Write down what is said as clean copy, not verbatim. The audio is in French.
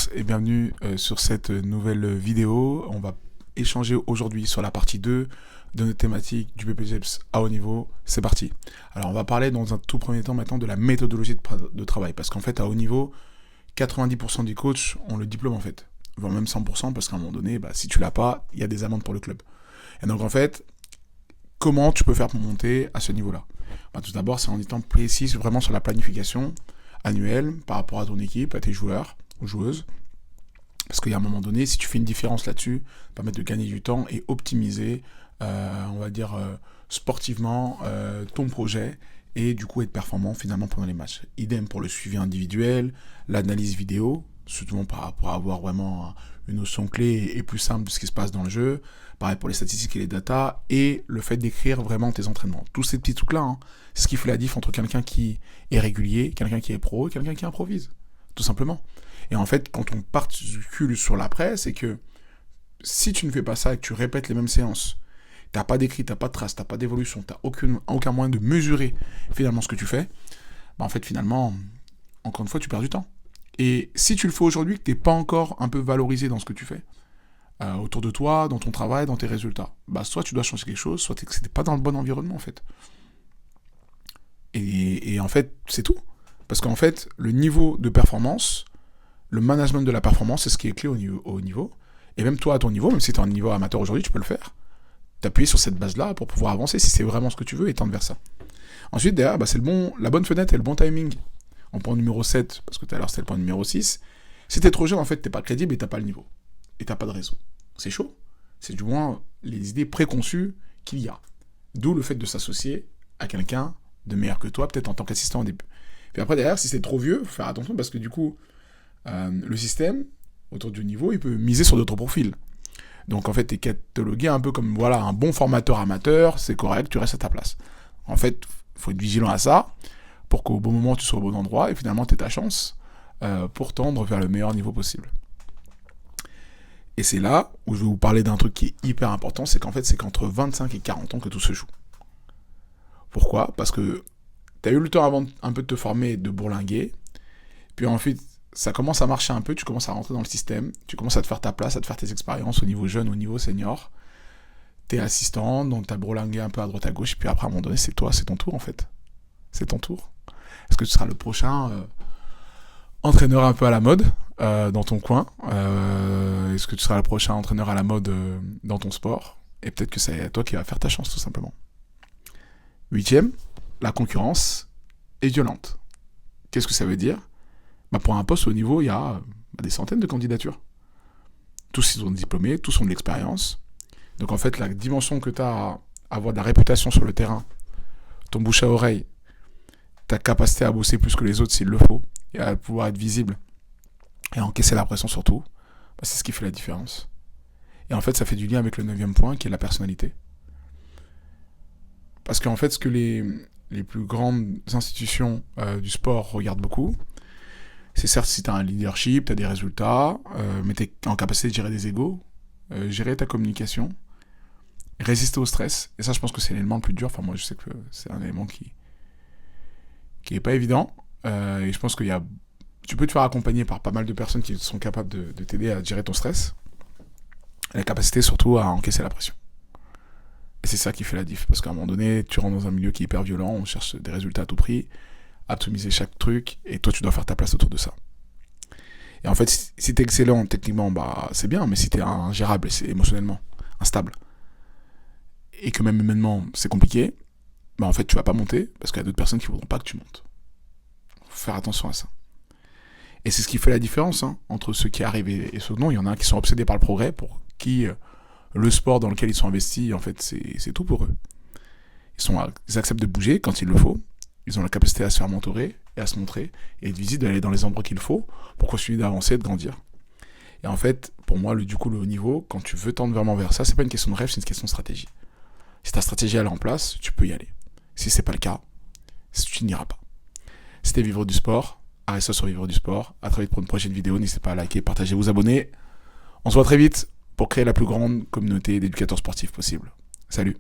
tous et bienvenue sur cette nouvelle vidéo. On va échanger aujourd'hui sur la partie 2 de notre thématique du BPJEPS à haut niveau. C'est parti. Alors on va parler dans un tout premier temps maintenant de la méthodologie de travail, parce qu'en fait à haut niveau, 90% des coachs ont le diplôme en fait, voire même 100%, parce qu'à un moment donné, si tu l'as pas, il y a des amendes pour le club. Et donc en fait, comment tu peux faire pour monter à ce niveau-là? Tout d'abord, c'est en étant précis vraiment sur la planification annuelle par rapport à ton équipe, à tes joueurs ou joueuses. Parce qu'il y a un moment donné, si tu fais une différence là-dessus, ça va permettre de gagner du temps et optimiser, sportivement, ton projet et du coup être performant finalement pendant les matchs. Idem pour le suivi individuel, l'analyse vidéo, surtout pour avoir vraiment une notion clé et plus simple de ce qui se passe dans le jeu. Pareil pour les statistiques et les datas, et le fait d'écrire vraiment tes entraînements. Tous ces petits trucs-là, c'est ce qui fait la diff entre quelqu'un qui est régulier, quelqu'un qui est pro et quelqu'un qui improvise, tout simplement. Et en fait, quand on particule sur l'après, c'est que si tu ne fais pas ça et que tu répètes les mêmes séances, t'as pas d'écrit, t'as pas de traces, t'as pas d'évolution, t'as aucun moyen de mesurer finalement ce que tu fais, en fait finalement, encore une fois, tu perds du temps. Et si tu le fais aujourd'hui, que t'es pas encore un peu valorisé dans ce que tu fais, autour de toi, dans ton travail, dans tes résultats, soit tu dois changer quelque chose, soit que c'était pas dans le bon environnement en fait. Et en fait, c'est tout. Parce qu'en fait, le niveau de performance, le management de la performance, c'est ce qui est clé au niveau. Et même toi, à ton niveau, même si tu es un niveau amateur aujourd'hui, tu peux le faire. T'appuyer sur cette base-là pour pouvoir avancer si c'est vraiment ce que tu veux et tendre vers ça. Ensuite, derrière, c'est la bonne fenêtre et le bon timing. En point numéro 7, parce que tout à l'heure c'était le point numéro 6, si t'es trop jeune, en fait, t'es pas crédible et t'as pas le niveau. Et t'as pas de réseau. C'est chaud. C'est du moins les idées préconçues qu'il y a. D'où le fait de s'associer à quelqu'un de meilleur que toi, peut-être en tant qu'assistant au début. Puis après, derrière, si c'est trop vieux, faut faire attention parce que du coup, le système, autour du niveau, il peut miser sur d'autres profils. Donc en fait, t'es catalogué un peu comme un bon formateur amateur, c'est correct, tu restes à ta place. En fait, faut être vigilant à ça pour qu'au bon moment, tu sois au bon endroit et finalement, tu aies ta chance pour tendre vers le meilleur niveau possible. Et c'est là où je vais vous parler d'un truc qui est hyper important, c'est qu'en fait, c'est qu'entre 25 et 40 ans que tout se joue. Pourquoi ? Parce que tu as eu le temps avant un peu de te former et de bourlinguer, puis ensuite, ça commence à marcher un peu, tu commences à rentrer dans le système, tu commences à te faire ta place, à te faire tes expériences au niveau jeune, au niveau senior. Tu es assistant, donc tu as bourlingué un peu à droite à gauche, et puis après, à un moment donné, c'est toi, c'est ton tour en fait. C'est ton tour. Est-ce que tu seras le prochain entraîneur un peu à la mode dans ton coin? Est-ce que tu seras le prochain entraîneur à la mode dans ton sport? Et peut-être que c'est toi qui vas faire ta chance, tout simplement. 8e, la concurrence est violente. Qu'est-ce que ça veut dire? Pour un poste au niveau, il y a des centaines de candidatures. Tous ils sont diplômés, tous ont de l'expérience. Donc en fait, la dimension que tu as à avoir de la réputation sur le terrain, ton bouche à oreille, ta capacité à bosser plus que les autres s'il le faut, et à pouvoir être visible, et à encaisser la pression surtout, c'est ce qui fait la différence. Et en fait, ça fait du lien avec le 9e point, qui est la personnalité. Parce qu'en fait, ce que les plus grandes institutions du sport regardent beaucoup, c'est certes si tu as un leadership, tu as des résultats, mais tu es en capacité de gérer des égos, gérer ta communication, résister au stress. Et ça, je pense que c'est l'élément le plus dur. Moi, je sais que c'est un élément qui est pas évident. Et je pense tu peux te faire accompagner par pas mal de personnes qui sont capables de t'aider à gérer ton stress. Et la capacité surtout à encaisser la pression. Et c'est ça qui fait la diff. Parce qu'à un moment donné, tu rentres dans un milieu qui est hyper violent, on cherche des résultats à tout prix, optimiser chaque truc, et toi tu dois faire ta place autour de ça. Et en fait, si t'es excellent techniquement, c'est bien, mais si t'es ingérable et c'est émotionnellement instable, et que même humainement c'est compliqué, en fait tu vas pas monter, parce qu'il y a d'autres personnes qui voudront pas que tu montes. Faut faire attention à ça. Et c'est ce qui fait la différence entre ceux qui arrivent et ceux non. Il y en a qui sont obsédés par le progrès, pour qui le sport dans lequel ils sont investis, en fait, c'est tout pour eux. Ils acceptent de bouger quand il le faut. Ils ont la capacité à se faire mentorer et à se montrer et être visible, d'aller dans les endroits qu'il faut pour continuer d'avancer, de grandir. Et en fait, pour moi, le haut niveau, quand tu veux tendre vraiment vers ça, c'est pas une question de rêve, c'est une question de stratégie. Si ta stratégie elle est en place, tu peux y aller. Si c'est pas le cas, tu n'iras pas. Si t'es vivre du sport, arrête ça sur vivre du sport. À très vite pour une prochaine vidéo. N'hésitez pas à liker, partager, vous abonner. On se voit très vite pour créer la plus grande communauté d'éducateurs sportifs possible. Salut!